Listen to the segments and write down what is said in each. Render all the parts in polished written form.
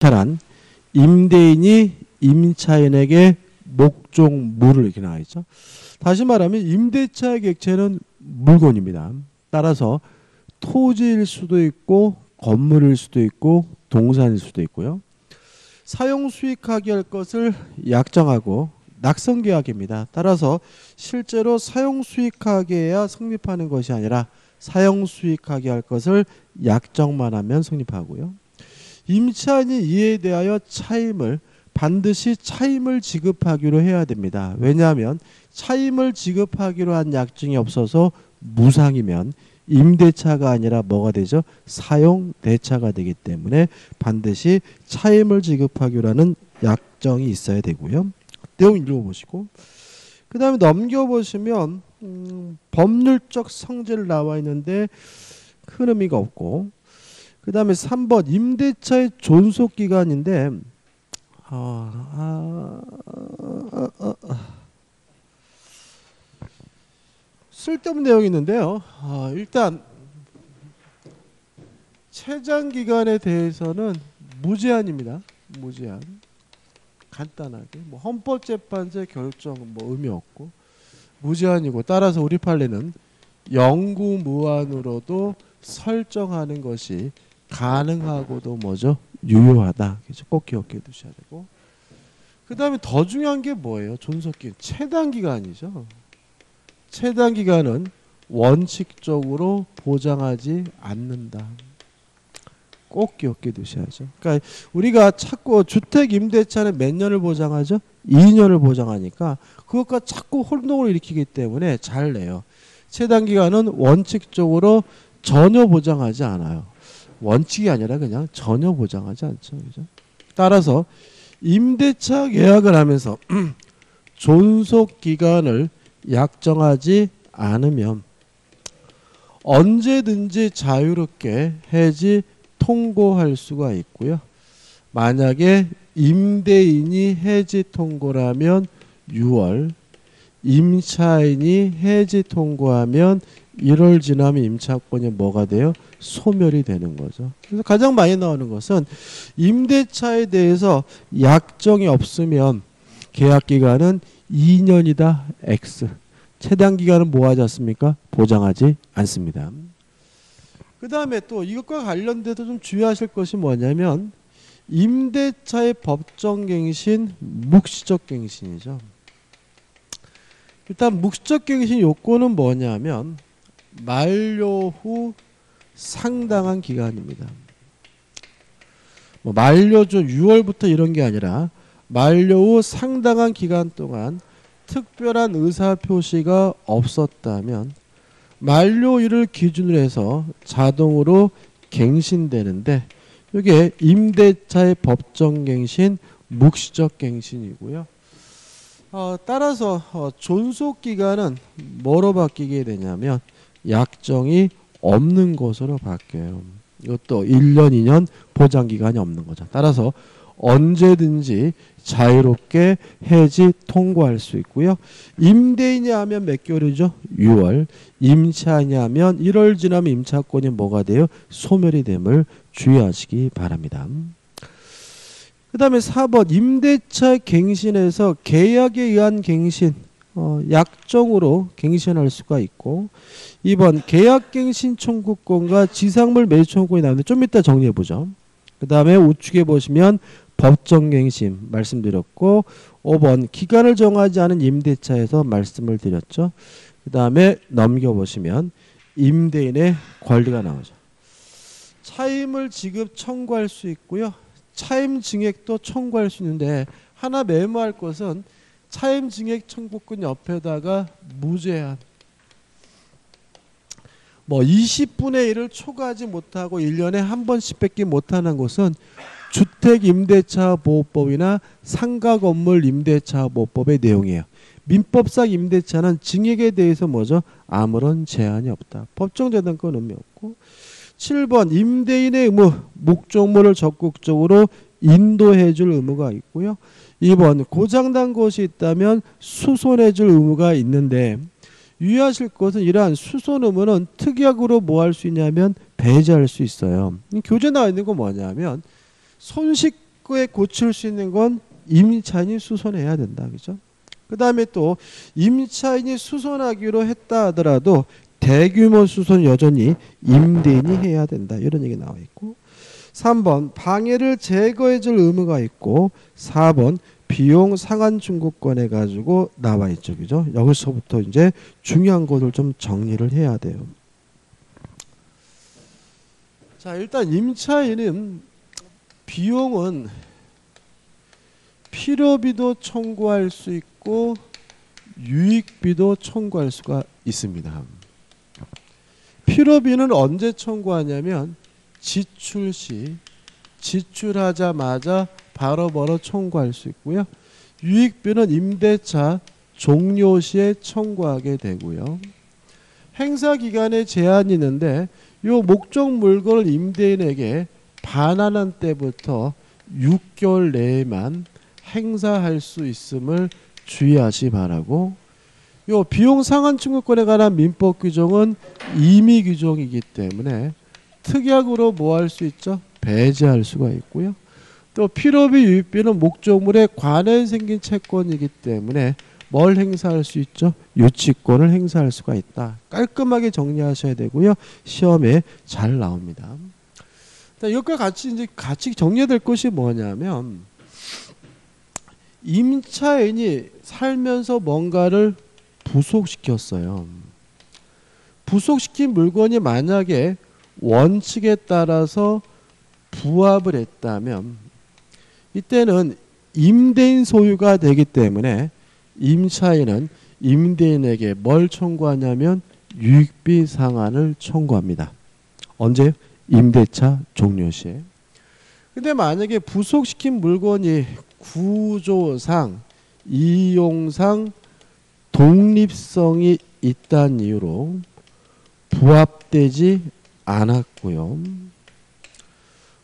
유탈한 임대인이 임차인에게 목적물을 이렇게 나와 있죠. 다시 말하면 임대차의 객체는 물건입니다. 따라서 토지일 수도 있고 건물일 수도 있고 동산일 수도 있고요. 사용 수익하게 할 것을 약정하고 낙성계약입니다. 따라서 실제로 사용 수익하게 해야 성립하는 것이 아니라 사용 수익하게 할 것을 약정만 하면 성립하고요. 임차인이 이에 대하여 차임을 반드시 차임을 지급하기로 해야 됩니다. 왜냐하면 차임을 지급하기로 한 약정이 없어서 무상이면 임대차가 아니라 뭐가 되죠? 사용대차가 되기 때문에 반드시 차임을 지급하기로 하는 약정이 있어야 되고요. 내용 읽어보시고 그 다음에 넘겨보시면 법률적 성질 나와 있는데 큰 의미가 없고 그 다음에 3번 임대차의 존속기간인데 쓸데없는 내용이 있는데요. 일단 최장기간에 대해서는 무제한입니다. 무제한. 간단하게 뭐 헌법재판소의 결정 뭐 의미 없고 무제한이고 따라서 우리 판례는 영구무한으로도 설정하는 것이 가능하고도 뭐죠? 유효하다. 그래서 꼭 기억해 두셔야 되고 그 다음에 더 중요한 게 뭐예요? 존속기간. 최단기간이죠. 최단기간은 원칙적으로 보장하지 않는다. 꼭 기억해 두셔야죠. 그러니까 우리가 자꾸 주택 임대차는 몇 년을 보장하죠? 2년을 보장하니까 그것과 자꾸 혼동을 일으키기 때문에 잘 내요. 최단기간은 원칙적으로 전혀 보장하지 않아요. 원칙이 아니라 그냥 전혀 보장하지 않죠. 그죠? 따라서 임대차 계약을 하면서 존속기간을 약정하지 않으면 언제든지 자유롭게 해지 통고할 수가 있고요. 만약에 임대인이 해지 통고라면 6월, 임차인이 해지 통고하면 1월 지나면 임차권이 뭐가 돼요? 소멸이 되는 거죠. 그래서 가장 많이 나오는 것은 임대차에 대해서 약정이 없으면 계약기간은 2년이다 X. 최단기간은 뭐 하지 않습니까? 보장하지 않습니다. 그 다음에 또 이것과 관련돼서 좀 주의하실 것이 뭐냐면 임대차의 법정갱신, 묵시적갱신이죠. 일단 묵시적갱신 요건은 뭐냐면 만료 후 상당한 기간입니다. 뭐 만료죠 6월부터 이런 게 아니라 만료 후 상당한 기간 동안 특별한 의사표시가 없었다면 만료일을 기준으로 해서 자동으로 갱신되는데 이게 임대차의 법정갱신, 묵시적갱신이고요. 따라서 존속기간은 뭐로 바뀌게 되냐면 약정이 없는 것으로 바뀌어요. 이것도 1년, 2년 보장기간이 없는 거죠. 따라서 언제든지 자유롭게 해지 통고할 수 있고요. 임대인이 하면 몇 개월이죠? 6월. 임차인이 하면 1월 지나면 임차권이 뭐가 돼요? 소멸이 됨을 주의하시기 바랍니다. 그 다음에 4번 임대차 갱신에서 계약에 의한 갱신 약정으로 갱신할 수가 있고 2번 계약갱신 청구권과 지상물 매수 청구권이 나오는데 좀 이따 정리해보죠. 그 다음에 우측에 보시면 법정갱신 말씀드렸고 5번 기간을 정하지 않은 임대차에서 말씀을 드렸죠. 그 다음에 넘겨보시면 임대인의 권리가 나오죠. 차임을 지급 청구할 수 있고요. 차임 증액도 청구할 수 있는데 하나 메모할 것은 차임 증액 청구권 옆에다가 무제한 뭐 20분의 1을 초과하지 못하고 1년에 한 번씩 뺏기 못하는 것은 주택임대차보호법이나 상가건물 임대차보호법의 내용이에요. 민법상 임대차는 증액에 대해서 뭐죠? 아무런 제한이 없다. 법정재단권 의미 없고 7번 임대인의 의무, 목적물을 적극적으로 인도해 줄 의무가 있고요. 2번 고장난 것이 있다면 수선해 줄 의무가 있는데 유의하실 것은 이러한 수선 의무는 특약으로 뭐 할 수 있냐면 배제할 수 있어요. 교재 나와 있는 건 뭐냐면 손식 쉽게 고칠 수 있는 건 임차인이 수선해야 된다. 그죠? 그 다음에 또 임차인이 수선하기로 했다 하더라도 대규모 수선 여전히 임대인이 해야 된다. 이런 얘기 나와 있고 3번 방해를 제거해 줄 의무가 있고 4번 비용 상한 청구권에 가지고 나와 있죠. 그죠? 여기서부터 이제 중요한 것을 좀 정리를 해야 돼요. 자, 일단 임차인은 비용은 필요비도 청구할 수 있고 유익비도 청구할 수가 있습니다. 필요비는 언제 청구하냐면 지출 시 지출하자마자 바로바로 청구할 수 있고요. 유익비는 임대차 종료 시에 청구하게 되고요. 행사 기간에 제한이 있는데 이 목적 물건을 임대인에게 반환한 때부터 6개월 내에만 행사할 수 있음을 주의하시 바라고 요 비용 상한 청구권에 관한 민법 규정은 임의 규정이기 때문에 특약으로 뭐 할 수 있죠? 배제할 수가 있고요. 또 필요비 유익비는 목적물에 관해 생긴 채권이기 때문에 뭘 행사할 수 있죠? 유치권을 행사할 수가 있다. 깔끔하게 정리하셔야 되고요. 시험에 잘 나옵니다. 이것과 같이 정리될 것이 뭐냐면 임차인이 살면서 뭔가를 부속시켰어요. 부속시킨 물건이 만약에 원칙에 따라서 부합을 했다면 이때는 임대인 소유가 되기 때문에 임차인은 임대인에게 뭘 청구하냐면 유익비 상환을 청구합니다. 언제? 임대차 종료 시에. 근데 만약에 부속시킨 물건이 구조상, 이용상 독립성이 있다는 이유로 부합되지 않았고요.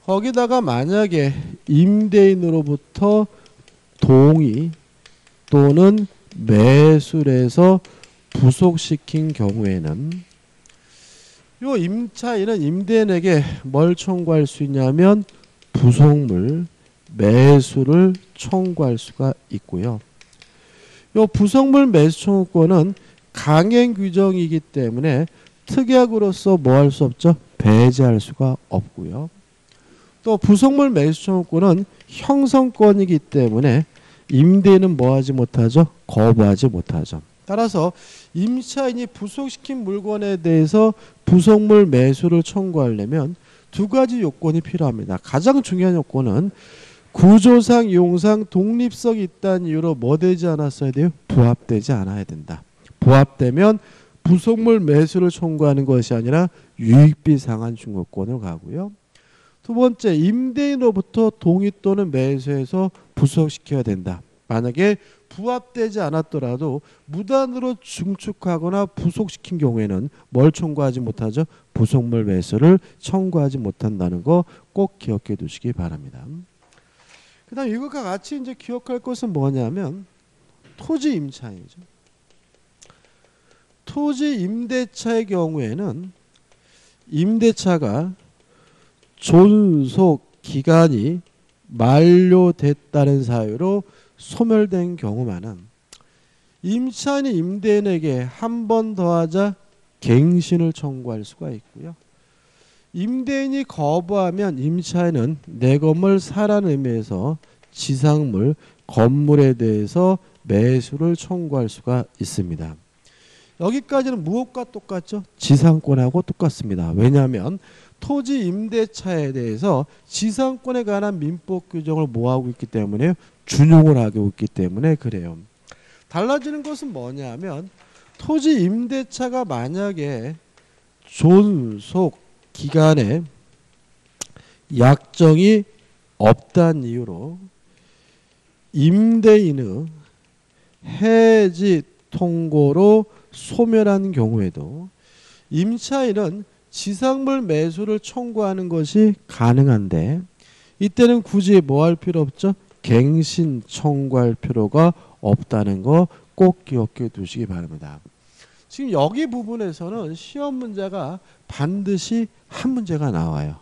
거기다가 만약에 임대인으로부터 동의 또는 매수해서 부속시킨 경우에는 요 임차인은 임대인에게 뭘 청구할 수 있냐면 부속물 매수를 청구할 수가 있고요. 요 부속물 매수 청구권은 강행 규정이기 때문에 특약으로서 뭐 할 수 없죠? 배제할 수가 없고요. 또 부속물 매수 청구권은 형성권이기 때문에 임대인은 뭐 하지 못하죠? 거부하지 못하죠. 따라서 임차인이 부속시킨 물건에 대해서 부속물 매수를 청구하려면 두 가지 요건이 필요합니다. 가장 중요한 요건은 구조상 이용상 독립성이 있다는 이유로 뭐 되지 않았어야 돼요? 부합되지 않아야 된다. 부합되면 부속물 매수를 청구하는 것이 아니라 유익비 상환 청구권으로 가고요. 두 번째, 임대인으로부터 동의 또는 매수해서 부속시켜야 된다. 만약에 부합되지 않았더라도 무단으로 증축하거나 부속시킨 경우에는 뭘 청구하지 못하죠? 부속물 매수를 청구하지 못한다는 거 꼭 기억해 두시기 바랍니다. 그 다음 이것과 같이 이제 기억할 것은 뭐냐면 토지 임차인이죠. 토지 임대차의 경우에는 임대차가 존속 기간이 만료됐다는 사유로 소멸된 경우만은 임차인이 임대인에게 한 번 더 하자 갱신을 청구할 수가 있고요. 임대인이 거부하면 임차인은 내 건물 사라는 의미에서 지상물, 건물에 대해서 매수를 청구할 수가 있습니다. 여기까지는 무엇과 똑같죠? 지상권하고 똑같습니다. 왜냐하면 토지 임대차에 대해서 지상권에 관한 민법 규정을 뭐하고 있기 때문에 준용을 하고 있기 때문에 그래요. 달라지는 것은 뭐냐면 토지 임대차가 만약에 존속 기간에 약정이 없다는 이유로 임대인의 해지 통고로 소멸한 경우에도 임차인은 지상물 매수를 청구하는 것이 가능한데 이때는 굳이 뭐 할 필요 없죠? 갱신 청구할 필요가 없다는 거 꼭 기억해 두시기 바랍니다. 지금 여기 부분에서는 시험 문제가 반드시 한 문제가 나와요.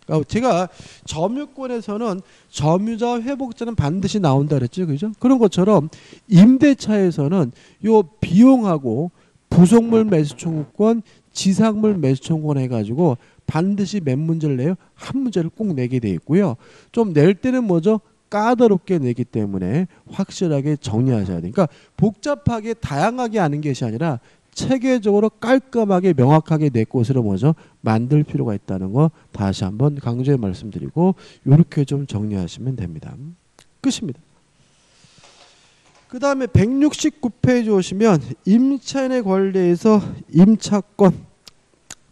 그러니까 제가 점유권에서는 점유자와 회복자는 반드시 나온다 그랬죠. 그죠? 그런 것처럼 임대차에서는 요 비용하고 부속물 매수 청구권, 지상물 매수 청구권 해가지고 반드시 몇 문제를 내요? 한 문제를 꼭 내게 돼 있고요. 좀 낼 때는 뭐죠? 까다롭게 내기 때문에 확실하게 정리하셔야 돼요. 그러니까 복잡하게 다양하게 하는 것이 아니라 체계적으로 깔끔하게 명확하게 내 것으로 뭐죠? 만들 필요가 있다는 거 다시 한번 강조해 말씀드리고 이렇게 좀 정리하시면 됩니다. 끝입니다. 그 다음에 169페이지 오시면 임차인의 권리에서 임차권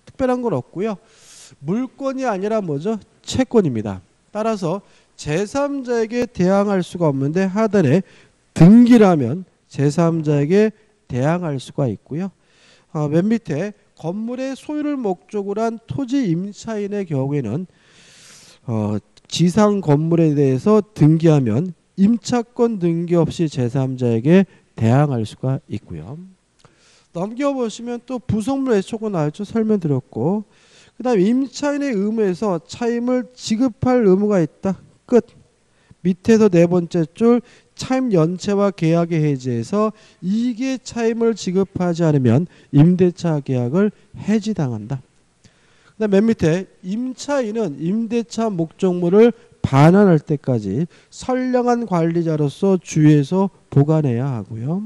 특별한 건 없고요. 물권이 아니라 뭐죠? 채권입니다. 따라서 제3자에게 대항할 수가 없는데 하단에 등기라면 제3자에게 대항할 수가 있고요. 맨 밑에 건물의 소유를 목적으로 한 토지 임차인의 경우에는 지상 건물에 대해서 등기하면 임차권 등기 없이 제3자에게 대항할 수가 있고요. 넘겨보시면 또 부속물 애초권 나왔죠. 설명드렸고 그 다음에 임차인의 의무에서 차임을 지급할 의무가 있다. 끝. 밑에서 네 번째 줄 차임 연체와 계약의 해지에서 이익의 차임을 지급하지 않으면 임대차 계약을 해지당한다. 그 다음 맨 밑에 임차인은 임대차 목적물을 반환할 때까지 선량한 관리자로서 주의해서 보관해야 하고요.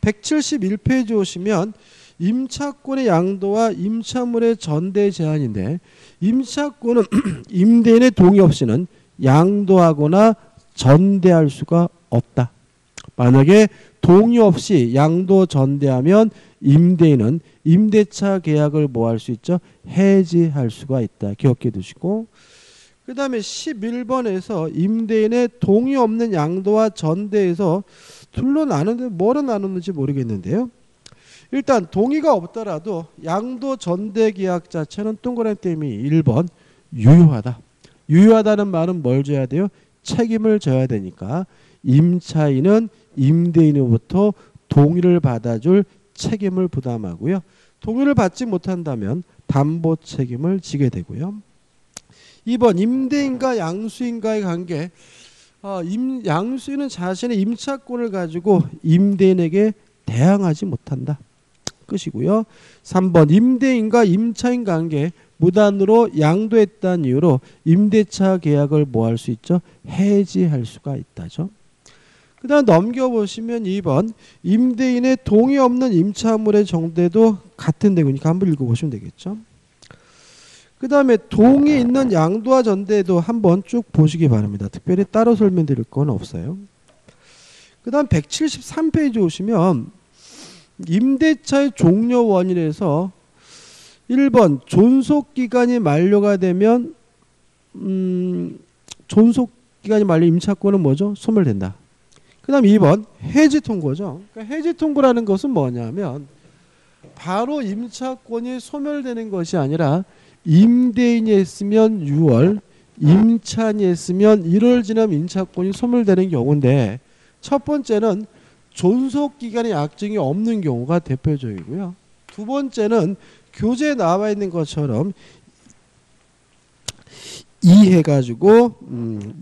171페이지 오시면 임차권의 양도와 임차물의 전대 제한인데 임차권은 임대인의 동의 없이는 양도하거나 전대할 수가 없다. 만약에 동의 없이 양도 전대하면 임대인은 임대차 계약을 뭐 할 수 있죠? 해지할 수가 있다. 기억해 두시고 그 다음에 11번에서 임대인의 동의 없는 양도와 전대에서 둘로 나누는데 뭐로 나누는지 모르겠는데요. 일단 동의가 없더라도 양도 전대 계약 자체는 동그라미 땜이 1번 유효하다. 유효하다는 말은 뭘 줘야 돼요? 책임을 져야 되니까 임차인은 임대인으로부터 동의를 받아줄 책임을 부담하고요. 동의를 받지 못한다면 담보 책임을 지게 되고요. 2번 임대인과 양수인과의 관계. 양수인은 자신의 임차권을 가지고 임대인에게 대항하지 못한다. 끝이고요. 3번 임대인과 임차인 관계. 무단으로 양도했다는 이유로 임대차 계약을 뭐 할 수 있죠? 해지할 수가 있다죠. 그 다음 넘겨보시면 2번 임대인의 동의 없는 임차물의 정대도 같은 내용이니까 한번 읽어보시면 되겠죠. 그 다음에 동의 있는 양도와 전대도 한번 쭉 보시기 바랍니다. 특별히 따로 설명드릴 건 없어요. 그 다음 173페이지 오시면 임대차의 종료 원인에서 1번 존속기간이 만료가 되면 존속기간이 만료 임차권은 뭐죠? 소멸된다. 그 다음 2번 해지통고죠. 그러니까 해지통고라는 것은 뭐냐면 바로 임차권이 소멸되는 것이 아니라 임대인이 했으면 6월, 임차인이 했으면 1월 지나면 임차권이 소멸되는 경우인데 첫 번째는 존속기간의 약정이 없는 경우가 대표적이고요. 두 번째는 교재에 나와 있는 것처럼 이해가지고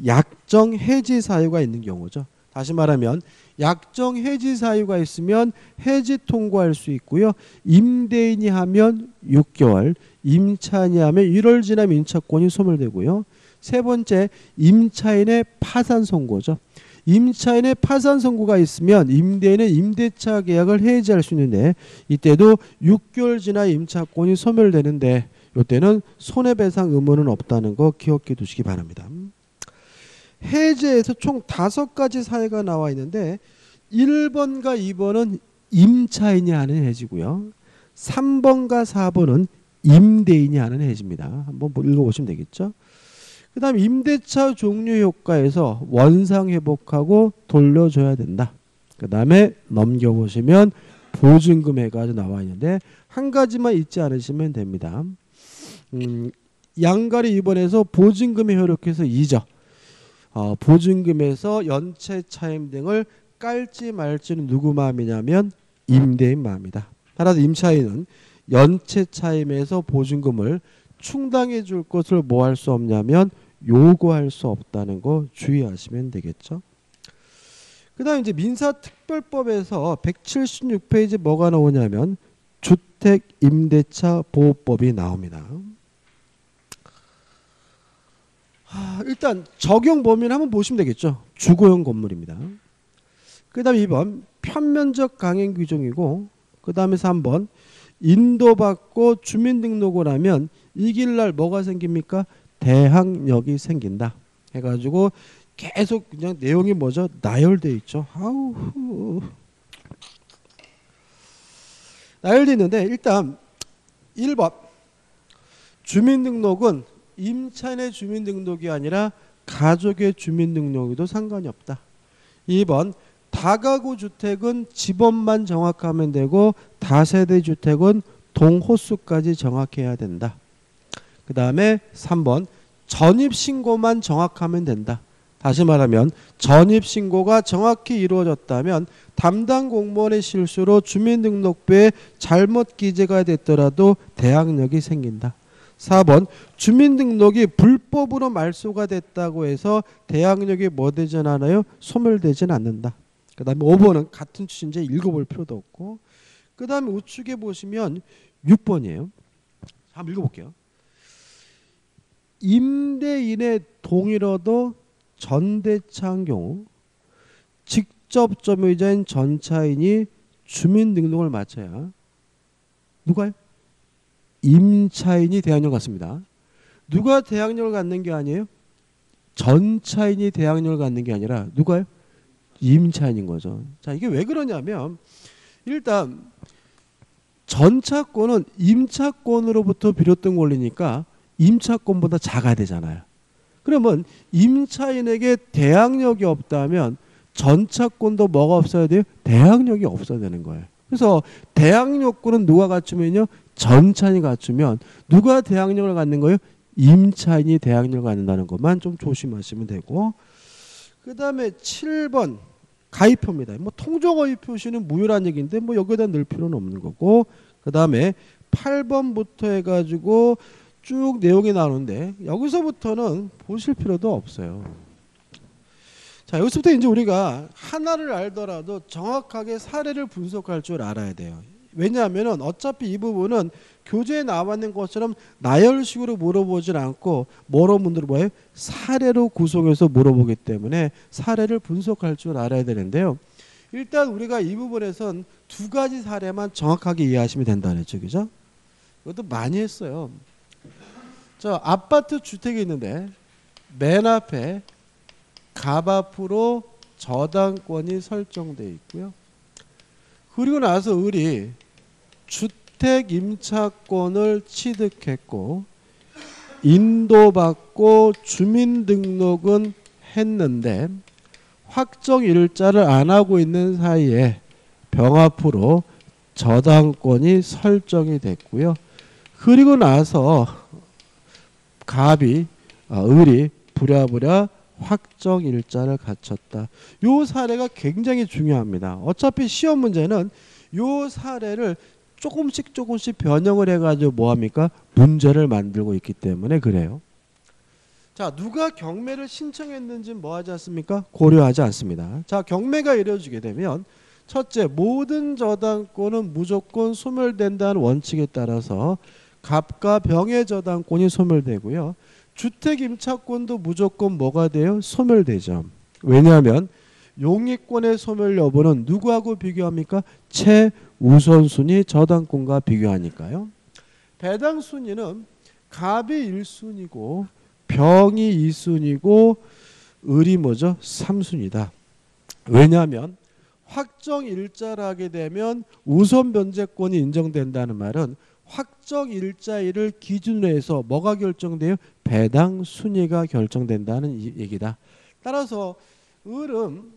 약정 해지 사유가 있는 경우죠. 다시 말하면 약정 해지 사유가 있으면 해지 통고할 수 있고요. 임대인이 하면 6개월, 임차인이 하면 1월 지나면 임차권이 소멸되고요. 세 번째 임차인의 파산 선고죠. 임차인의 파산 선고가 있으면 임대인은 임대차 계약을 해지할 수 있는데 이때도 6개월 지나 임차권이 소멸되는데 이때는 손해배상 의무는 없다는 거 기억해 두시기 바랍니다. 해제에서 총 5가지 사유가 나와 있는데 1번과 2번은 임차인이 하는 해지고요. 3번과 4번은 임대인이 하는 해지입니다. 한번 읽어보시면 되겠죠. 그 다음 임대차 종료 효과에서 원상 회복하고 돌려줘야 된다. 그 다음에 넘겨보시면 보증금 해가지고 나와 있는데 한 가지만 잊지 않으시면 됩니다. 양가리 2번에서 보증금이 효력해서 2죠. 보증금에서 연체 차임 등을 깔지 말지는 누구 마음이냐면 임대인 마음이다. 따라서 임차인은 연체 차임에서 보증금을 충당해 줄 것을 뭐 할 수 없냐면 요구할 수 없다는 거 주의하시면 되겠죠. 그 다음 이제 민사특별법에서 176페이지 뭐가 나오냐면 주택임대차 보호법이 나옵니다. 일단 적용 범위를 한번 보시면 되겠죠. 주거용 건물입니다. 그 다음에 2번 편면적 강행 규정이고, 그 다음에 3번 인도받고 주민등록을 하면 이길날 뭐가 생깁니까? 대항력이 생긴다 해가지고 계속 그냥 내용이 뭐죠? 나열돼 있죠. 아우, 나열돼 있는데 일단 1번 주민등록은 임차인의 주민등록이 아니라 가족의 주민등록에도 상관이 없다. 2번 다가구 주택은 집원만 정확하면 되고 다세대 주택은 동호수까지 정확해야 된다. 그 다음에 3번 전입신고만 정확하면 된다. 다시 말하면 전입신고가 정확히 이루어졌다면 담당 공무원의 실수로 주민등록부에 잘못 기재가 됐더라도 대항력이 생긴다. 4번 주민등록이 불법으로 말소가 됐다고 해서 대항력이 뭐 되진 않아요? 소멸되진 않는다. 그 다음에 5번은 같은 취지인데 읽어볼 필요도 없고, 그 다음에 우측에 보시면 6번이에요. 한번 읽어볼게요. 임대인의 동의로도 전대차한 경우 직접 점유자인 전차인이 주민등록을 마쳐야 누가요? 임차인이 대항력을 갖습니다. 누가 대항력을 갖는 게 아니에요? 전차인이 대항력을 갖는 게 아니라 누가요? 임차인인 거죠. 자, 이게 왜 그러냐면 일단 전차권은 임차권으로부터 비롯된 권리니까 임차권보다 작아야 되잖아요. 그러면 임차인에게 대항력이 없다면 전차권도 뭐가 없어야 돼요? 대항력이 없어야 되는 거예요. 그래서 대항력권은 누가 갖추면요? 전차인이 갖추면 누가 대항력을 갖는 거예요? 임차인이 대항력을 갖는다는 것만 좀 조심하시면 되고, 그 다음에 7번 가입표입니다. 뭐 통정어휘 표시는 무효란 얘기인데 뭐 여기다 넣을 필요는 없는 거고, 그 다음에 8번부터 해가지고 쭉 내용이 나오는데 여기서부터는 보실 필요도 없어요. 자, 여기서부터 이제 우리가 하나를 알더라도 정확하게 사례를 분석할 줄 알아야 돼요. 왜냐하면 어차피 이 부분은 교재에 나와 있는 것처럼 나열식으로 물어보질 않고 뭐로 물어봐요? 사례로 구성해서 물어보기 때문에 사례를 분석할 줄 알아야 되는데요. 일단 우리가 이 부분에선 두 가지 사례만 정확하게 이해하시면 된다는 얘기죠. 그죠? 이것도 많이 했어요. 저 아파트 주택이 있는데 맨 앞에 갑 앞으로 저당권이 설정되어 있고요. 그리고 나서 을이 주택 임차권을 취득했고 인도받고 주민등록은 했는데 확정 일자를 안 하고 있는 사이에 병 앞으로 저당권이 설정이 됐고요. 그리고 나서 을이 부랴부랴 확정 일자를 갖췄다. 요 사례가 굉장히 중요합니다. 어차피 시험 문제는 요 사례를 조금씩 변형을 해가지고 뭐합니까? 문제를 만들고 있기 때문에 그래요. 자, 누가 경매를 신청했는지 뭐 하지 않습니까? 고려하지 않습니다. 자, 경매가 이루어지게 되면 첫째, 모든 저당권은 무조건 소멸된다는 원칙에 따라서 갑과 병의 저당권이 소멸되고요. 주택 임차권도 무조건 뭐가 돼요? 소멸되죠. 왜냐하면 용익권의 소멸 여부는 누구하고 비교합니까? 최우선순위 저당권과 비교하니까요. 배당순위는 갑이 1순위고 병이 2순위고 을이 뭐죠? 3순위다. 왜냐하면 확정 일자를 하게 되면 우선 변제권이 인정된다는 말은 확정 일자일을 기준으로 해서 뭐가 결정돼요? 배당 순위가 결정된다는 얘기다. 따라서 을은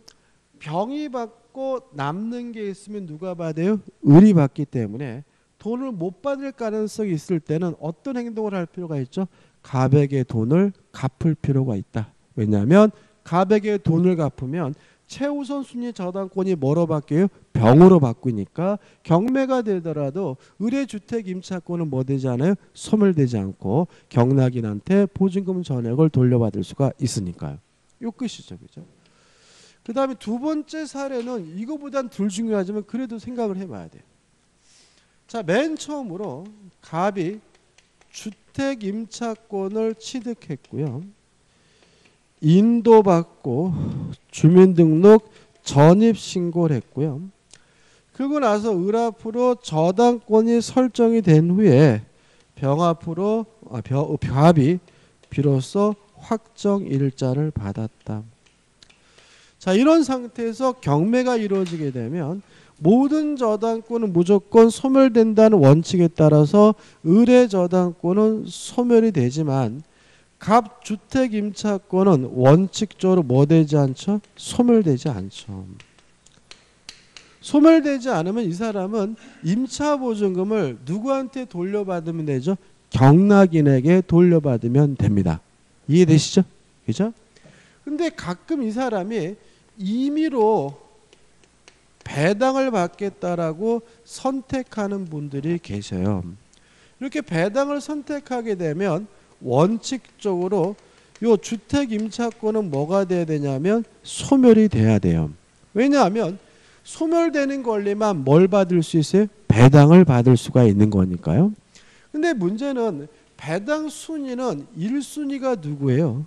병이 받고 남는 게 있으면 누가 받아요? 을이 받기 때문에 돈을 못 받을 가능성이 있을 때는 어떤 행동을 할 필요가 있죠? 갑에게 돈을 갚을 필요가 있다. 왜냐하면 갑에게 돈을 갚으면 최우선 순위 저당권이 뭐로 바뀌어요? 병으로 바뀌니까 경매가 되더라도 의뢰주택 임차권은 뭐 되지 않아요? 소멸되지 않고 경락인한테 보증금 전액을 돌려받을 수가 있으니까요. 요 끝이죠. 그죠? 그 다음에 두 번째 사례는 이거보단 덜 중요하지만 그래도 생각을 해봐야 돼요. 자, 맨 처음으로 갑이 주택 임차권을 취득했고요. 인도받고 주민등록 전입신고를 했고요. 그러고 나서 을 앞으로 저당권이 설정이 된 후에 갑이 비로소 확정일자를 받았다. 자, 이런 상태에서 경매가 이루어지게 되면 모든 저당권은 무조건 소멸된다는 원칙에 따라서 을의 저당권은 소멸이 되지만 갑 주택 임차권은 원칙적으로 뭐 되지 않죠? 소멸되지 않죠. 소멸되지 않으면 이 사람은 임차보증금을 누구한테 돌려받으면 되죠? 경락인에게 돌려받으면 됩니다. 이해되시죠? 그죠? 근데 가끔 이 사람이 임의로 배당을 받겠다라고 선택하는 분들이 계셔요. 이렇게 배당을 선택하게 되면 원칙적으로 요 주택 임차권은 뭐가 돼야 되냐면 소멸이 돼야 돼요. 왜냐하면 소멸되는 권리만 뭘 받을 수 있어요? 배당을 받을 수가 있는 거니까요. 근데 문제는 배당 순위는 1순위가 누구예요?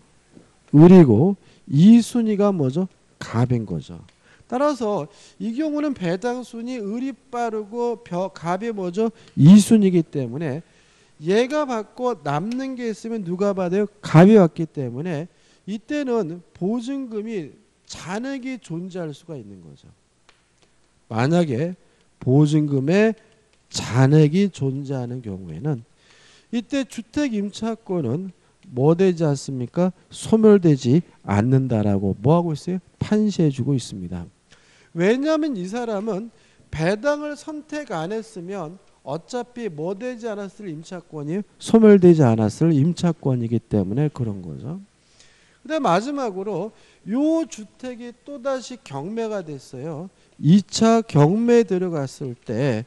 을이고 2순위가 뭐죠? 갑인 거죠. 따라서 이 경우는 배당 순위 을이 빠르고 갑이 뭐죠? 2순위이기 때문에 얘가 받고 남는 게 있으면 누가 받아요? 갑이 받기 때문에 이때는 보증금이 잔액이 존재할 수가 있는 거죠. 만약에 보증금에 잔액이 존재하는 경우에는 이때 주택 임차권은 뭐 되지 않습니까? 소멸되지 않는다라고 뭐 하고 있어요? 판시해 주고 있습니다. 왜냐하면 이 사람은 배당을 선택 안 했으면 어차피 뭐 되지 않았을 임차권이 소멸되지 않았을 임차권이기 때문에 그런 거죠. 그다음 마지막으로 요 주택이 또다시 경매가 됐어요. 2차 경매에 들어갔을 때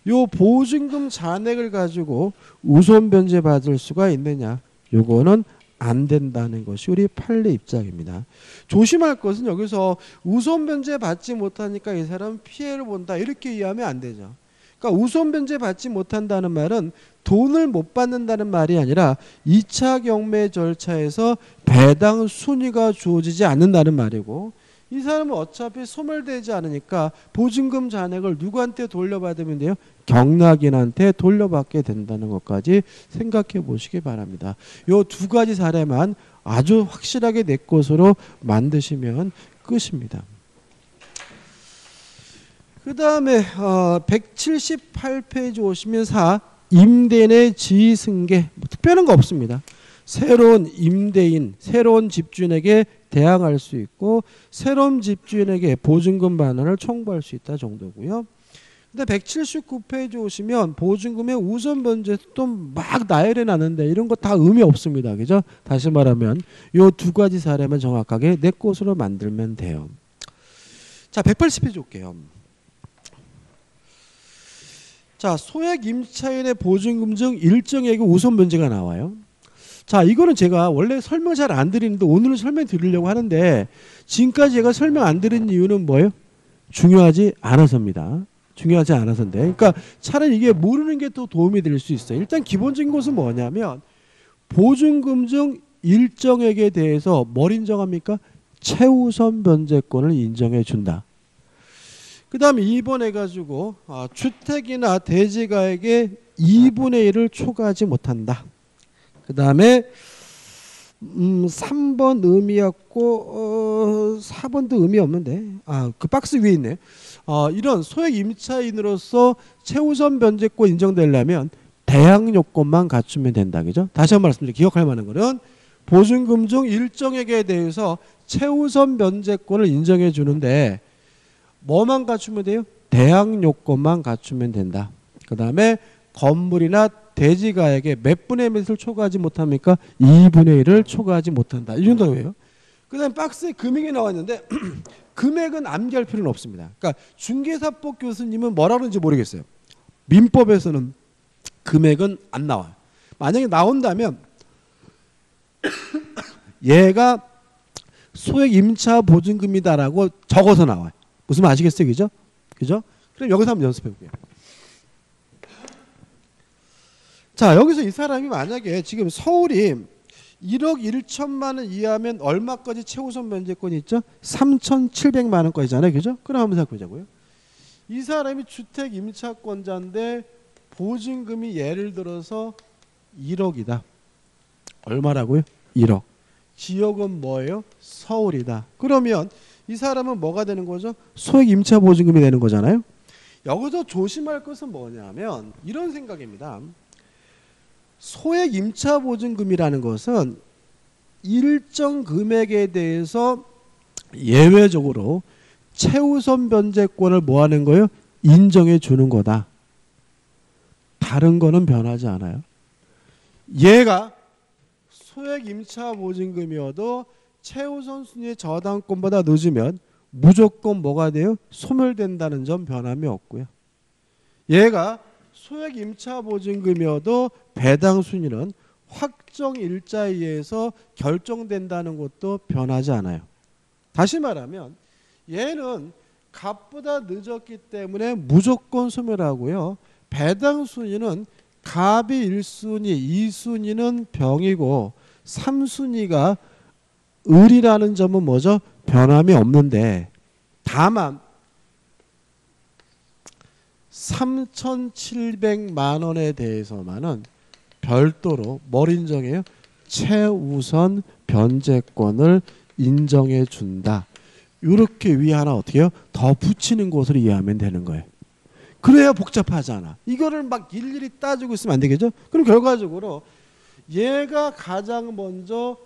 요 보증금 잔액을 가지고 우선 변제 받을 수가 있느냐? 요거는 안 된다는 것이 우리 판례 입장입니다. 조심할 것은 여기서 우선 변제 받지 못하니까 이 사람은 피해를 본다 이렇게 이해하면 안 되죠. 그러니까 우선 변제 받지 못한다는 말은 돈을 못 받는다는 말이 아니라 2차 경매 절차에서 배당 순위가 주어지지 않는다는 말이고 이 사람은 어차피 소멸되지 않으니까 보증금 잔액을 누구한테 돌려받으면 돼요? 경락인한테 돌려받게 된다는 것까지 생각해 보시기 바랍니다. 이 두 가지 사례만 아주 확실하게 내 것으로 만드시면 끝입니다. 그 다음에 178페이지 오시면 4. 임대인의 지위승계. 특별한 거 없습니다. 새로운 임대인, 새로운 집주인에게 대항할 수 있고 새로운 집주인에게 보증금 반환을 청구할 수 있다 정도고요. 근데 179페이지 오시면 보증금의 우선 변제 또 막 나열해 놨는데 이런 거 다 의미 없습니다. 그죠? 다시 말하면 요 두 가지 사례만 정확하게 내 것으로 만들면 돼요. 자, 180페이지 올게요. 자, 소액 임차인의 보증금 중 일정액의 우선 변제가 나와요. 자, 이거는 제가 원래 설명 잘 안 드리는데 오늘은 설명 드리려고 하는데 지금까지 제가 설명 안 드린 이유는 뭐예요? 중요하지 않아서입니다. 중요하지 않아서인데. 그러니까 차라리 이게 모르는 게 또 도움이 될 수 있어요. 일단 기본적인 것은 뭐냐면 보증금 중 일정액에 대해서 뭘 인정합니까? 최우선 변제권을 인정해 준다. 그 다음에 2번 해가지고 주택이나 대지가액의 2분의 1을 초과하지 못한다. 그 다음에 3번 의미였고 4번도 의미 없는데 그 박스 위에 있네. 이런 소액 임차인으로서 최우선 변제권 인정되려면 대항 요건만 갖추면 된다. 그죠? 다시 한번 말씀드릴게요. 기억할 만한 거는 보증금 중 일정액에 대해서 최우선 변제권을 인정해 주는데 뭐만 갖추면 돼요? 대항 요건만 갖추면 된다. 그 다음에 건물이나 대지가액의 몇 분의 몇을 초과하지 못합니까? 2분의 1을 초과하지 못한다. 이 정도예요. 그 다음에 박스에 금액이 나와 있는데 금액은 암기할 필요는 없습니다. 그러니까 중개사법 교수님은 뭐라 그러는지 모르겠어요. 민법에서는 금액은 안 나와요. 만약에 나온다면 얘가 소액 임차 보증금이다라고 적어서 나와요. 무슨 말 아시겠어요? 그죠? 그죠? 그럼 여기서 한번 연습해 볼게요. 자, 여기서 이 사람이 만약에 지금 서울이 1억 1천만 원 이하면 얼마까지 최우선 면제권이 있죠? 3,700만 원까지잖아요. 그죠? 그럼 한번 생각해 보자고요. 이 사람이 주택 임차권자인데 보증금이 예를 들어서 1억이다. 얼마라고요? 1억. 지역은 뭐예요? 서울이다. 그러면 이 사람은 뭐가 되는 거죠? 소액 임차 보증금이 되는 거잖아요. 여기서 조심할 것은 뭐냐면 이런 생각입니다. 소액 임차 보증금이라는 것은 일정 금액에 대해서 예외적으로 최우선 변제권을 뭐 하는 거예요? 인정해 주는 거다. 다른 거는 변하지 않아요. 얘가 소액 임차 보증금이어도 최우선 순위의 저당권보다 늦으면 무조건 뭐가 돼요? 소멸된다는 점 변함이 없고요. 얘가 소액 임차 보증금이어도 배당 순위는 확정 일자에 의해서 결정된다는 것도 변하지 않아요. 다시 말하면 얘는 값보다 늦었기 때문에 무조건 소멸하고요. 배당 순위는 갑이 1순위, 2순위는 병이고 3순위가 을이라는 점은 뭐죠? 변함이 없는데 다만 3,700만 원에 대해서만은 별도로 뭘 인정해요? 최우선 변제권을 인정해 준다. 이렇게 위에 하나 어떻게 해요? 더 붙이는 것으로 이해하면 되는 거예요. 그래야 복잡하잖아. 이거를 막 일일이 따지고 있으면 안 되겠죠? 그럼 결과적으로 얘가 가장 먼저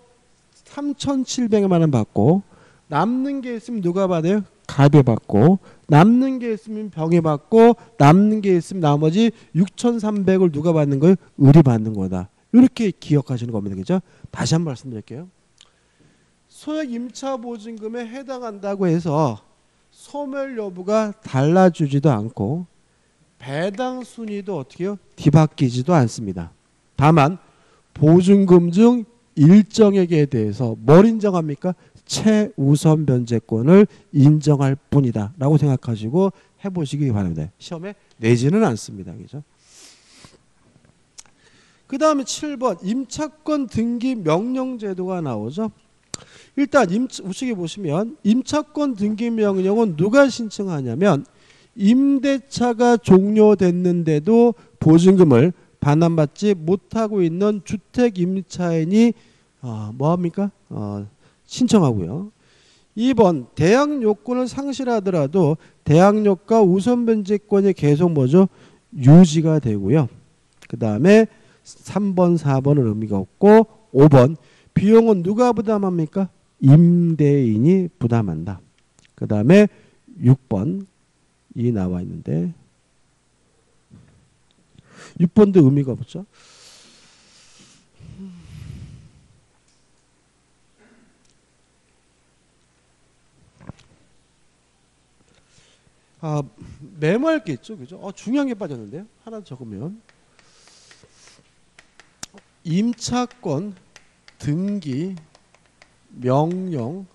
3,700만 원 받고 남는 게 있으면 누가 받아요? 갑이 받고 남는 게 있으면 병이 받고 남는 게 있으면 나머지 6,300을 누가 받는 거예요? 을이 받는 거다. 이렇게 기억하시는 겁니다. 그죠? 다시 한번 말씀드릴게요. 소액 임차 보증금에 해당한다고 해서 소멸 여부가 달라지지도 않고 배당 순위도 어떻게 해요? 뒤바뀌지도 않습니다. 다만 보증금 중 일정액에 대해서 뭘 인정합니까? 최우선 변제권을 인정할 뿐이다 라고 생각하시고 해보시기 바랍니다. 시험에 내지는 않습니다. 그죠? 그 다음에 7번 임차권 등기 명령 제도가 나오죠. 일단 우측에 보시면 임차권 등기 명령은 누가 신청하냐면 임대차가 종료됐는데도 보증금을 반환받지 못하고 있는 주택 임차인이 뭐합니까? 신청하고요. 2번 대항 요건을 상실하더라도 대항력과 우선 변제권이 계속 뭐죠? 유지가 되고요. 그 다음에 3번, 4번은 의미가 없고 5번 비용은 누가 부담합니까? 임대인이 부담한다. 그 다음에 6번 이 나와 있는데 6번도 의미가 없죠. 메모할 게 있죠. 그죠? 중요한 게 빠졌는데요. 하나 적으면 임차권 등기 명령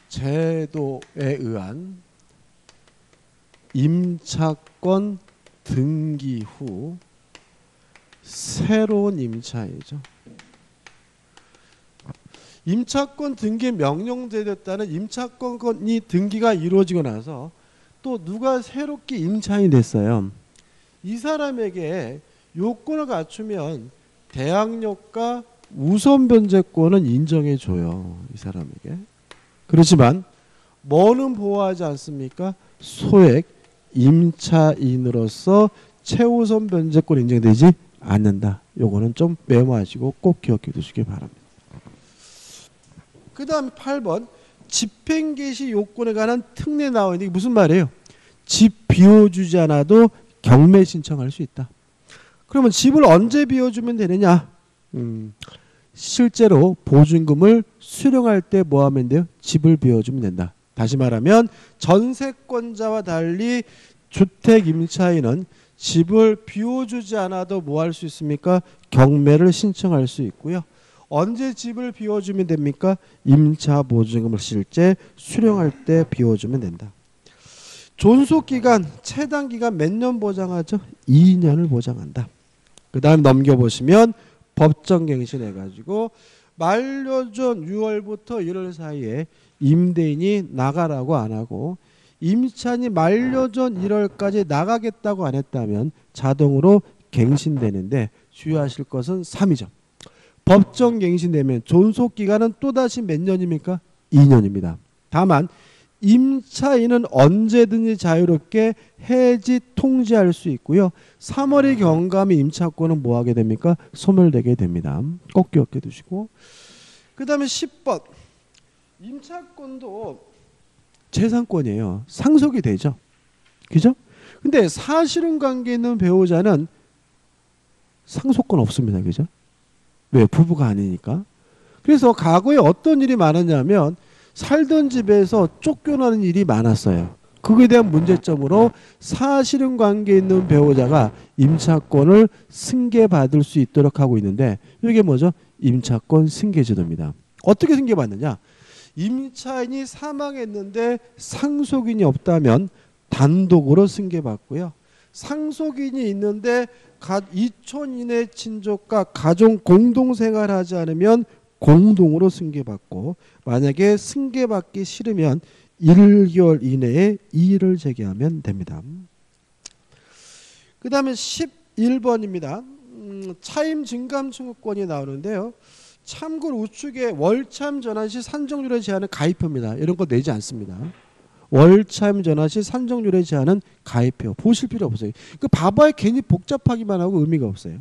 제도에 의한 임차권 등기 후 새로운 임차이죠. 임차권 등기 명령제도에 따른 임차권이 등기가 이루어지고 나서 또 누가 새롭게 임차인이 됐어요. 이 사람에게 요건을 갖추면 대항력과 우선 변제권은 인정해 줘요. 이 사람에게. 그렇지만 뭐는 보호하지 않습니까? 소액 임차인으로서 최우선 변제권 인정되지 않는다. 요거는 좀 메모하시고 꼭 기억해 두시기 바랍니다. 그 다음 8번 집행개시 요건에 관한 특례 나와 있는데 이게 무슨 말이에요? 집 비워주지 않아도 경매 신청할 수 있다. 그러면 집을 언제 비워주면 되느냐? 실제로 보증금을 수령할 때 뭐 하면 돼요? 집을 비워주면 된다. 다시 말하면 전세권자와 달리 주택 임차인은 집을 비워주지 않아도 뭐 할 수 있습니까? 경매를 신청할 수 있고요. 언제 집을 비워주면 됩니까? 임차보증금을 실제 수령할 때 비워주면 된다. 존속기간, 채당기간 몇 년 보장하죠? 2년을 보장한다. 그 다음 넘겨보시면 법정갱신해가지고 만료전 6월부터 1월 사이에 임대인이 나가라고 안 하고 임차인이 만료전 1월까지 나가겠다고 안 했다면 자동으로 갱신되는데 주의하실 것은 3이죠. 법정갱신되면 존속기간은 또다시 몇 년입니까? 2년입니다. 다만 임차인은 언제든지 자유롭게 해지 통지할 수 있고요. 3월이 경과하면 임차권은 뭐 하게 됩니까? 소멸되게 됩니다. 꼭 기억해 두시고. 그 다음에 10번. 임차권도 재산권이에요. 상속이 되죠. 그죠? 근데 사실혼 관계에 있는 배우자는 상속권 없습니다. 그죠? 왜? 부부가 아니니까. 그래서 과거에 어떤 일이 많았냐면 살던 집에서 쫓겨나는 일이 많았어요. 그거에 대한 문제점으로 사실혼 관계에 있는 배우자가 임차권을 승계받을 수 있도록 하고 있는데 이게 뭐죠? 임차권 승계제도입니다. 어떻게 승계받느냐? 임차인이 사망했는데 상속인이 없다면 단독으로 승계받고요. 상속인이 있는데 이촌인의 친족과 가족 공동생활하지 않으면 공동으로 승계받고 만약에 승계받기 싫으면 1개월 이내에 이의를 제기하면 됩니다. 그 다음에 11번입니다. 차임 증감 청구권이 나오는데요. 참고로 우측에 월참 전환 시 산정률에 제한은 가입표입니다. 이런 거 내지 않습니다. 월참 전환 시 산정률에 제한은 가입표. 보실 필요 없어요. 그 봐봐야 괜히 복잡하기만 하고 의미가 없어요.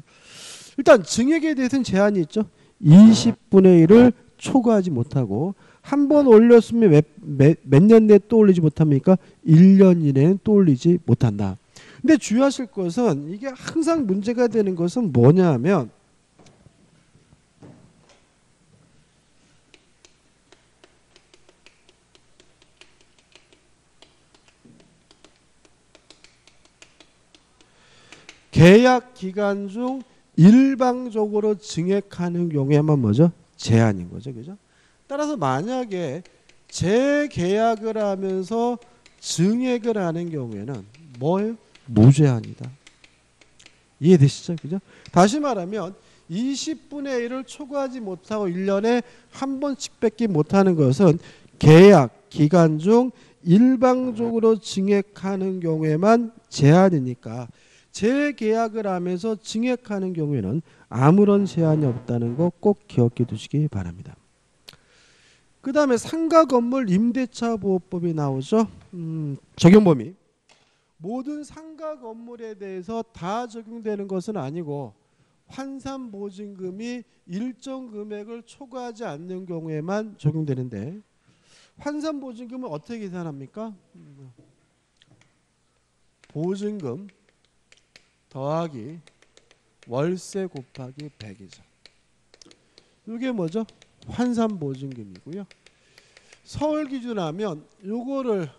일단 증액에 대해서는 제한이 있죠. 20분의 1을 초과하지 못하고 한 번 올렸으면 몇 년 내에 또 올리지 못합니까? 1년 이내는 또 올리지 못한다. 근데 주의하실 것은 이게 항상 문제가 되는 것은 뭐냐 하면 계약 기간 중 일방적으로 증액하는 경우에만 뭐죠? 제한인 거죠. 그죠? 따라서 만약에 재계약을 하면서 증액을 하는 경우에는 뭐예요? 무제한이다. 이해되시죠? 그죠? 다시 말하면 20분의 1을 초과하지 못하고 1년에 한 번씩 뺏기 못하는 것은 계약 기간 중 일방적으로 증액하는 경우에만 제한이니까 재계약을 하면서 증액하는 경우에는 아무런 제한이 없다는 거 꼭 기억해 두시기 바랍니다. 그 다음에 상가 건물 임대차 보호법이 나오죠. 적용 범위. 모든 상가 건물에 대해서 다 적용되는 것은 아니고 환산 보증금이 일정 금액을 초과하지 않는 경우에만 적용되는데 환산 보증금은 어떻게 계산합니까? 보증금 더하기 월세 곱하기 100이죠. 이게 뭐죠? 환산 보증금이고요. 서울 기준 하면 요거를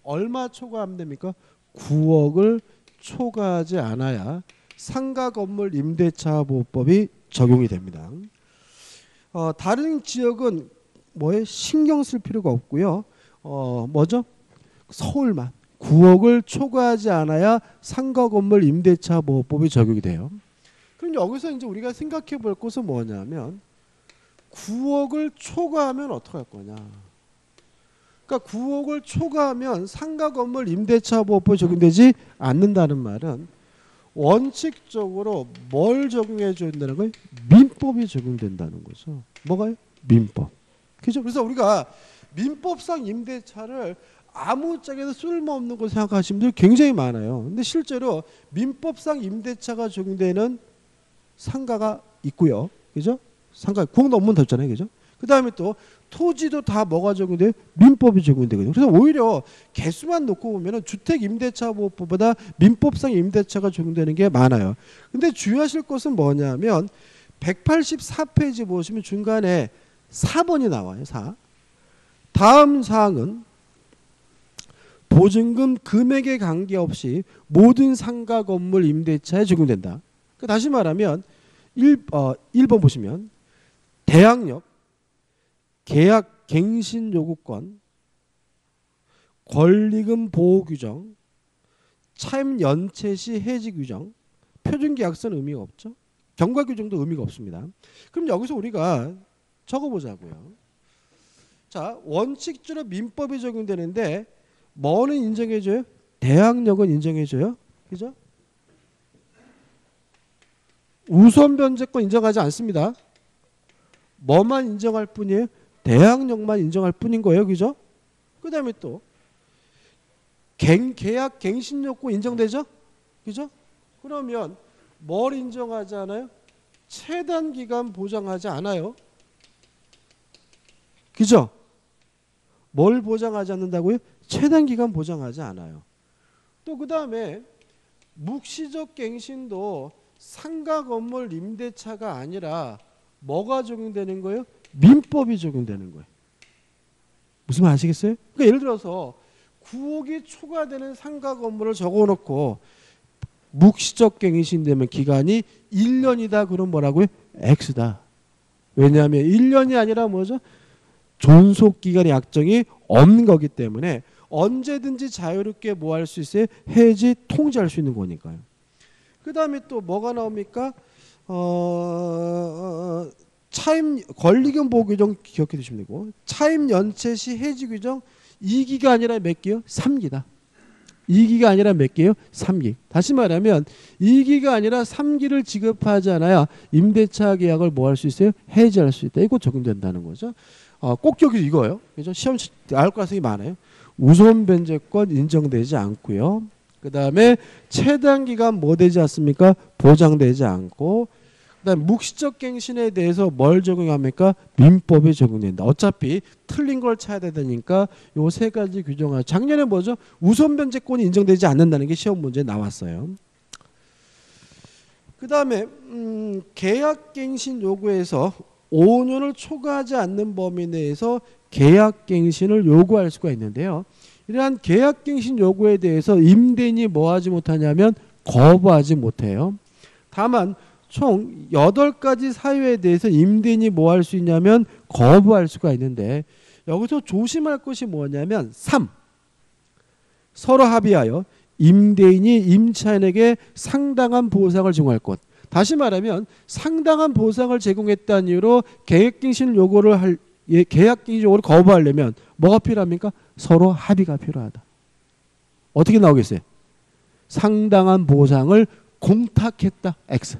얼마 초과하면 됩니까? 9억을 초과하지 않아야 상가 건물 임대차 보호법이 적용이 됩니다. 다른 지역은 뭐에 신경 쓸 필요가 없고요. 뭐죠? 서울만 9억을 초과하지 않아야 상가 건물 임대차 보호법이 적용이 돼요. 그럼 여기서 이제 우리가 생각해 볼 것은 뭐냐면 9억을 초과하면 어떻게 할 거냐? 그러니까 9억을 초과하면 상가 건물 임대차 보호법이 적용되지 않는다는 말은 원칙적으로 뭘 적용해 줘야 된다는 거예요? 민법이 적용된다는 거죠. 뭐가요? 민법. 그죠? 그래서 우리가 민법상 임대차를 아무짝에도 쓸모없는 거 생각하시는 분들 굉장히 많아요. 근데 실제로 민법상 임대차가 적용되는 상가가 있고요. 그죠? 상가 9억 넘으면 더 있잖아요. 그죠? 그 다음에 또 토지도 다 뭐가 적용돼요? 민법이 적용되거든요. 그래서 오히려 개수만 놓고 보면 주택임대차보호법보다 민법상 임대차가 적용되는 게 많아요. 근데 주의하실 것은 뭐냐면 184페이지 보시면 중간에 4번이 나와요. 4. 다음 사항은 보증금 금액에 관계없이 모든 상가 건물 임대차에 적용된다. 다시 말하면 1번 보시면 대항력, 계약 갱신 요구권, 권리금 보호 규정, 차임 연체 시 해지 규정, 표준 계약서는 의미가 없죠. 경과 규정도 의미가 없습니다. 그럼 여기서 우리가 적어보자고요. 자, 원칙적으로 민법이 적용되는데 뭐는 인정해줘요? 대항력은 인정해줘요. 그죠? 우선 변제권 인정하지 않습니다. 뭐만 인정할 뿐이에요? 대항력만 인정할 뿐인 거예요. 그죠? 그 다음에 또 계약 갱신 요건 인정되죠? 그죠? 그러면 뭘 인정하지 않아요? 최단 기간 보장하지 않아요. 그죠? 뭘 보장하지 않는다고요? 최단 기간 보장하지 않아요. 또 그 다음에 묵시적 갱신도 상가 건물 임대차가 아니라 뭐가 적용되는 거예요? 민법이 적용되는 거예요. 무슨 말 아시겠어요? 그러니까 예를 들어서 9억이 초과되는 상가 건물을 적어놓고 묵시적 갱신되면 기간이 1년이다. 그럼 뭐라고요? X다. 왜냐하면 1년이 아니라 뭐죠? 존속기간의 약정이 없는 거기 때문에 언제든지 자유롭게 뭐 할 수 있어요? 해지 통지할 수 있는 거니까요. 그 다음에 또 뭐가 나옵니까? 차임 권리금 보호 규정 기억해 두시면 되고, 차임 연체 시 해지 규정 2기가 아니라 몇 기요? 3기다. 2기가 아니라 몇 개요? 3기. 다시 말하면 2기가 아니라 3기를 지급하잖아요. 임대차 계약을 뭐 할 수 있어요? 해지할 수 있다. 이거 적용된다는 거죠. 꼭 기억해 이거예요. 그죠? 시험 알 가능성이 많아요. 우선 변제권 인정되지 않고요. 그 다음에 최단 기간 뭐 되지 않습니까? 보장되지 않고, 그 다음에 묵시적 갱신에 대해서 뭘 적용합니까? 민법이 적용된다. 어차피 틀린 걸 찾아야 되니까 요 세 가지 규정을. 작년에 뭐죠? 우선 변제권이 인정되지 않는다는 게 시험 문제에 나왔어요. 그 다음에 계약갱신 요구에서 5년을 초과하지 않는 범위 내에서 계약갱신을 요구할 수가 있는데요. 이러한 계약갱신 요구에 대해서 임대인이 뭐하지 못하냐면 거부하지 못해요. 다만 총 8가지 사유에 대해서 임대인이 뭐 할 수 있냐면 거부할 수가 있는데, 여기서 조심할 것이 뭐냐면 3. 서로 합의하여 임대인이 임차인에게 상당한 보상을 제공할 것. 다시 말하면 상당한 보상을 제공했다는 이유로 계약갱신 요구를 계약갱신 요구를 거부하려면 뭐가 필요합니까? 서로 합의가 필요하다. 어떻게 나오겠어요? 상당한 보상을 공탁했다. X.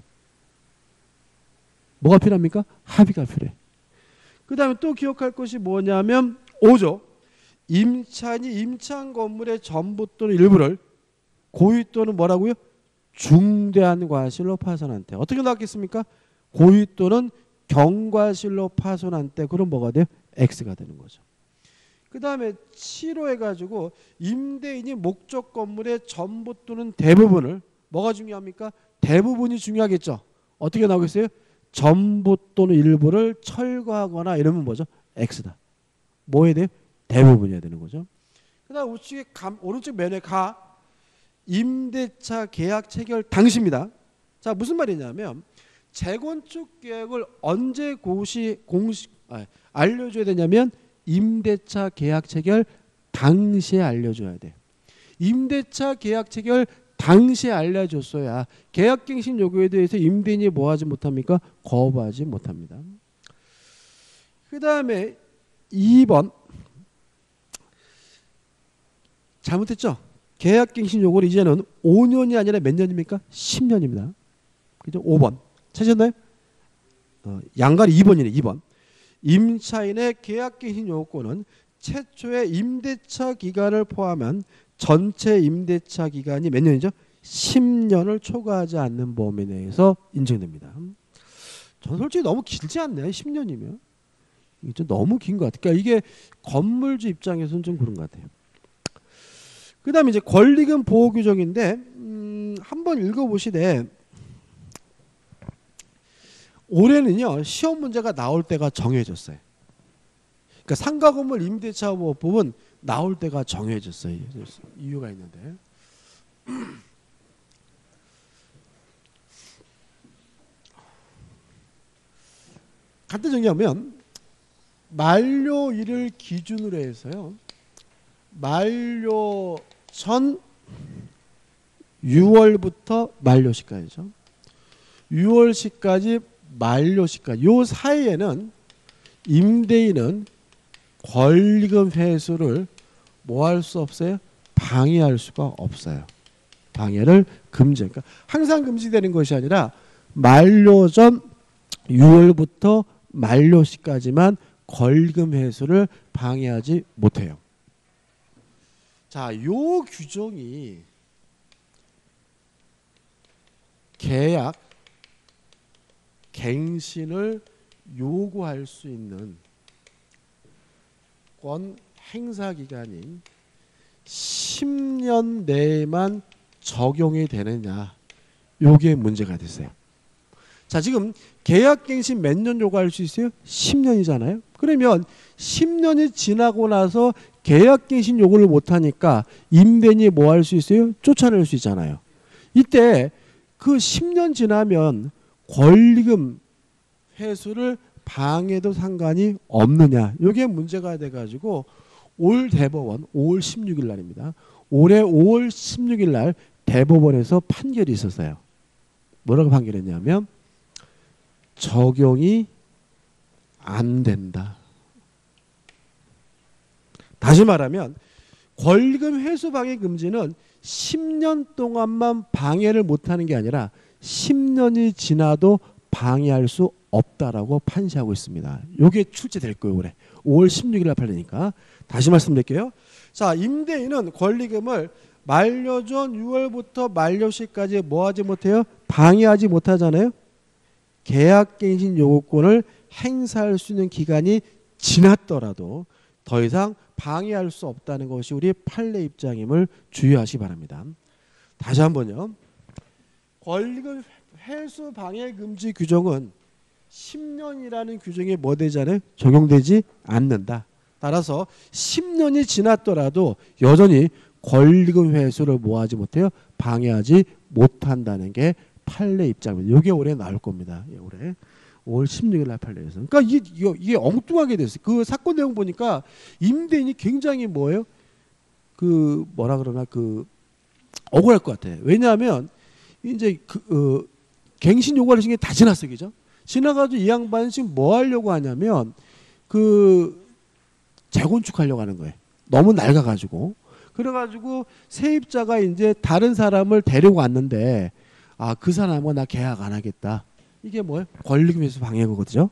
뭐가 필요합니까? 합의가 필요해. 그 다음에 또 기억할 것이 뭐냐면 5조. 임차인이 임차한 건물의 전부 또는 일부를 고의 또는 뭐라고요? 중대한 과실로 파손한 때. 어떻게 나왔겠습니까? 고의 또는 경과실로 파손한 때. 그럼 뭐가 돼요? X가 되는 거죠. 그 다음에 7호 해가지고 임대인이 목적 건물의 전부 또는 대부분을, 뭐가 중요합니까? 대부분이 중요하겠죠. 어떻게 나오겠어요? 전부 또는 일부를 철거하거나 이러면 뭐죠? X다. 뭐 해야 돼요? 대부분이어야 되는 거죠. 그 다음 우측에 오른쪽 면에 가. 임대차 계약 체결 당시입니다. 자, 무슨 말이냐면 재건축 계획을 언제 알려줘야 되냐면 임대차 계약 체결 당시에 알려줘야 돼. 임대차 계약 체결 당시에 알려줬어야 계약갱신 요구에 대해서 임대인이 뭐 하지 못합니까? 거부하지 못합니다. 그 다음에 2번. 잘못했죠? 계약갱신 요구를 이제는 5년이 아니라 몇 년입니까? 10년입니다. 그죠? 5번. 찾으셨나요? 양갈이 2번이네. 2번. 임차인의 계약갱신 요구권은 최초의 임대차 기간을 포함한 전체 임대차 기간이 몇 년이죠? 10년을 초과하지 않는 범위 내에서 인정됩니다. 저는 솔직히 너무 길지 않나요? 10년이면. 이게 좀 너무 긴 것 같아요. 그러니까 이게 건물주 입장에서는 좀 그런 것 같아요. 그 다음에 이제 권리금 보호 규정인데, 한번 읽어보시되, 올해는요, 시험 문제가 나올 때가 정해졌어요. 그러니까 상가 건물 임대차 보호법은 나올 때가 정해졌어요. 이유가 있는데 간단히 정리하면 만료일을 기준으로 해서요. 만료 전 6월부터 만료시까지죠. 6월시까지 만료시까지 요 사이에는 임대인은 권리금 회수를 뭐 할 수 없어요? 방해할 수가 없어요. 방해를 금지. 그러니까 항상 금지되는 것이 아니라 만료 전 6월부터 만료시까지만 권리금 회수를 방해하지 못해요. 자, 요 규정이 계약 갱신을 요구할 수 있는 권 행사 기간인 10년 내에만 적용이 되느냐, 요게 문제가 됐어요. 자, 지금 계약갱신 몇 년 요구할 수 있어요? 10년이잖아요. 그러면 10년이 지나고 나서 계약갱신 요구를 못하니까 임대인이 뭐 할 수 있어요? 쫓아낼 수 있잖아요. 이때 그 10년 지나면 권리금 회수를 방해도 상관이 없느냐, 이게 문제가 돼가지고 올 대법원 5월 16일 날입니다. 올해 5월 16일 날 대법원에서 판결이 있었어요. 뭐라고 판결했냐면 적용이 안 된다. 다시 말하면 권리금 회수 방해 금지는 10년 동안만 방해를 못하는 게 아니라 10년이 지나도 방해할 수 없다라고 판시하고 있습니다. 이게 출제될 거예요. 올해 5월 16일 날 판례니까. 다시 말씀드릴게요. 자, 임대인은 권리금을 만료 전 6월부터 만료시까지 뭐 하지 못해요? 방해하지 못하잖아요. 계약갱신 요구권을 행사할 수 있는 기간이 지났더라도 더 이상 방해할 수 없다는 것이 우리 판례 입장임을 주의하시기 바랍니다. 다시 한번요. 권리금 회수 방해 금지 규정은 10년이라는 규정이 뭐 되잖아요? 적용되지 않는다. 따라서 10년이 지났더라도 여전히 권리금 회수를 뭐 하지 못해요? 방해하지 못한다는 게 판례 입장입니다. 이게 올해 나올 겁니다. 올해 5월 16일 날 판례에서. 그러니까 이게 엉뚱하게 됐어요. 그 사건 내용 보니까 임대인이 굉장히 뭐예요? 그 뭐라 그러나 그 억울할 것 같아요. 왜냐하면 이제 갱신 요구할 시간이 다 지났어요, 그죠? 지나가지고 이 양반이 지금 뭐 하려고 하냐면 그 재건축하려고 하는 거예요. 너무 낡아가지고. 그래가지고 세입자가 이제 다른 사람을 데리고 왔는데 아, 그 사람과 나 계약 안 하겠다. 이게 뭐예요? 권리금 회수 방해거든요.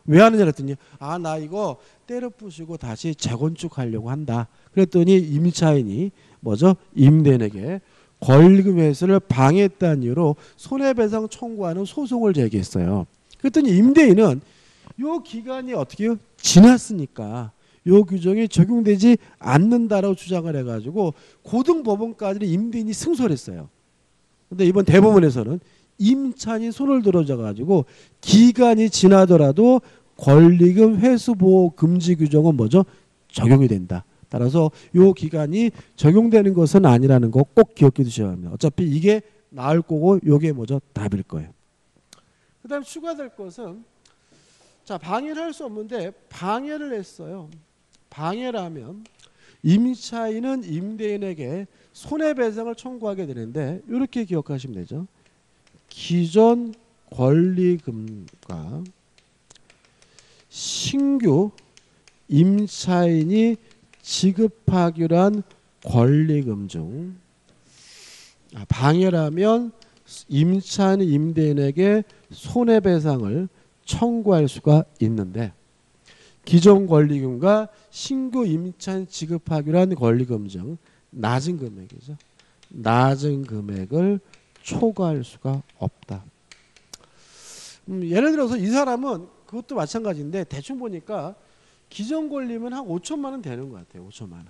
왜 하느냐 그랬더니 아, 나 이거 때려 부수고 다시 재건축하려고 한다. 그랬더니 임차인이 뭐죠? 임대인에게 권리금 회수를 방해했다는 이유로 손해배상 청구하는 소송을 제기했어요. 그랬더니 임대인은 요 기간이 어떻게 해요? 지났으니까 요 규정이 적용되지 않는다라고 주장을 해가지고 고등법원까지 임대인이 승소를 했어요. 근데 이번 대법원에서는 임차인이 손을 들어줘가지고 기간이 지나더라도 권리금 회수 보호 금지 규정은 뭐죠? 적용이 된다. 따라서 요 기간이 적용되는 것은 아니라는 거 꼭 기억해 두셔야 합니다. 어차피 이게 나올 거고 요게 뭐죠? 답일 거예요. 그 다음 추가될 것은 자, 방해를 할 수 없는데 방해를 했어요. 방해라면 임차인은 임대인에게 손해배상을 청구하게 되는데 이렇게 기억하시면 되죠. 기존 권리금과 신규 임차인이 지급하기로 한 권리금 중 방해라면 임차인 임대인에게 손해배상을 청구할 수가 있는데 기존 권리금과 신규 임차인 지급하기로 한 권리금 중 낮은 금액이죠. 낮은 금액을 초과할 수가 없다. 예를 들어서 이 사람은 그것도 마찬가지인데 대충 보니까 기존 권리면 한 5천만 원 되는 것 같아요. 5천만 원.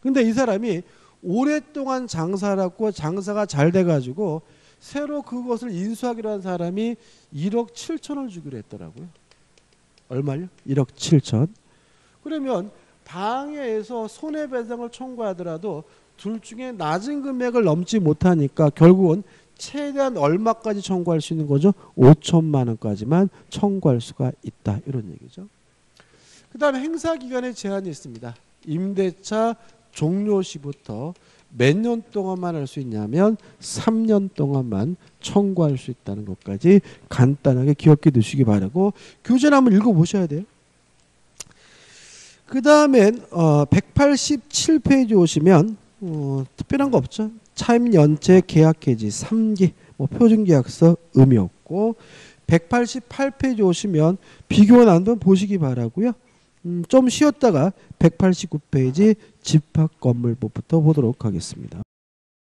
근데 이 사람이 오랫동안 장사를 하고 장사가 잘 돼가지고 새로 그것을 인수하기로 한 사람이 1억 7천을 주기로 했더라고요. 얼마요? 1억 7천. 그러면 방해해서 손해배상을 청구하더라도 둘 중에 낮은 금액을 넘지 못하니까 결국은 최대한 얼마까지 청구할 수 있는 거죠? 5천만 원까지만 청구할 수가 있다. 이런 얘기죠. 그 다음에 행사기간에 제한이 있습니다. 임대차 종료 시부터 몇 년 동안만 할 수 있냐면 3년 동안만 청구할 수 있다는 것까지 간단하게 기억해 두시기 바라고 교재를 한번 읽어보셔야 돼요. 그 다음엔 187페이지 오시면 특별한 거 없죠. 차임 연체 계약 해지 3기 표준계약서 의미 없고 188페이지 오시면 비교가 한번 보시기 바라고요. 좀 쉬었다가 189페이지 집합건물법부터 보도록 하겠습니다.